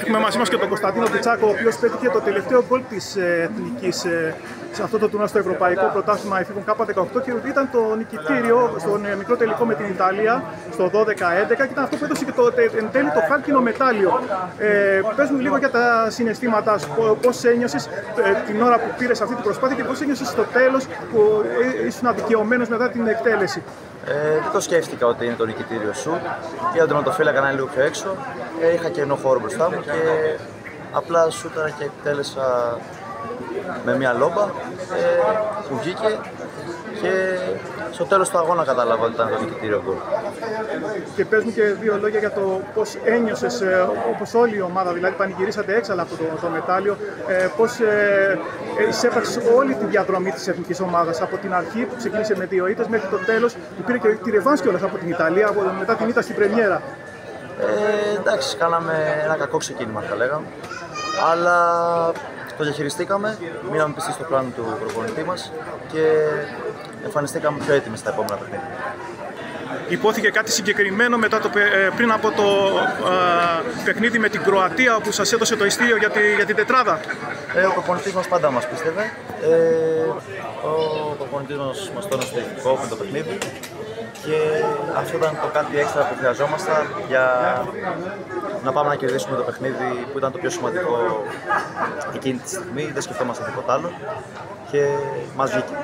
Έχουμε μαζί μας και τον Κωνσταντίνο Πιτσάκο, ο οποίος πέτυχε το τελευταίο γκολ της Εθνικής σε αυτό το τουρνουά στο Ευρωπαϊκό Πρωτάθλημα Εφήβων K18 και ήταν το νικητήριο στον μικρό τελικό με την Ιταλία στο 12-11 και ήταν αυτό που έδωσε και εν τέλει το χάλκινο μετάλλιο. Πες μου λίγο για τα συναισθήματά σου, πώς ένιωσες την ώρα που πήρες αυτή την προσπάθεια και πώς ένιωσες στο τέλος που ήσουν αδικαιωμένος μετά την εκτέλεση. Δεν το σκέφτηκα ότι είναι το νικητήριο σου. Είδα τον τερματοφύλακα να είναι λίγο πιο έξω. Είχα κενό χώρο μπροστά μου και απλά σούταρα και εκτέλεσα με μια λόμπα που βγήκε και στο τέλος του αγώνα κατάλαβα ότι ήταν το νικητήριο γκολ. Και πες μου και δύο λόγια για το πώς ένιωσες, όπως όλη η ομάδα, δηλαδή πανηγυρίσατε έξαλα από το μετάλλιο, πώς εισέπραξες όλη τη διαδρομή της εθνικής ομάδας από την αρχή που ξεκίνησε με 2 ήττες μέχρι το τέλος που πήρε και τη ρεβάνς κιόλας από την Ιταλία μετά την ήττα στην πρεμιέρα. Εντάξει, κάναμε ένα κακό ξεκίνημα θα λέγαμε, αλλά το διαχειριστήκαμε, μείναμε πιστοί στο πλάνο του προπονητή μας και εμφανιστήκαμε πιο έτοιμοι στα επόμενα παιχνίδια. Υπόθηκε κάτι συγκεκριμένο πριν από το παιχνίδι με την Κροατία όπου σας έδωσε το ειστήριο για την τετράδα. Ο προπονητής μας πάντα μας πίστευε. Ο προπονητής μας τόνισε το ηθικό με το παιχνίδι και αυτό ήταν το κάτι έξτρα που χρειαζόμασταν για να πάμε να κερδίσουμε το παιχνίδι που ήταν το πιο σημαντικό εκείνη τη στιγμή. Δεν σκεφτόμασταν τίποτα άλλο και μας βγήκε.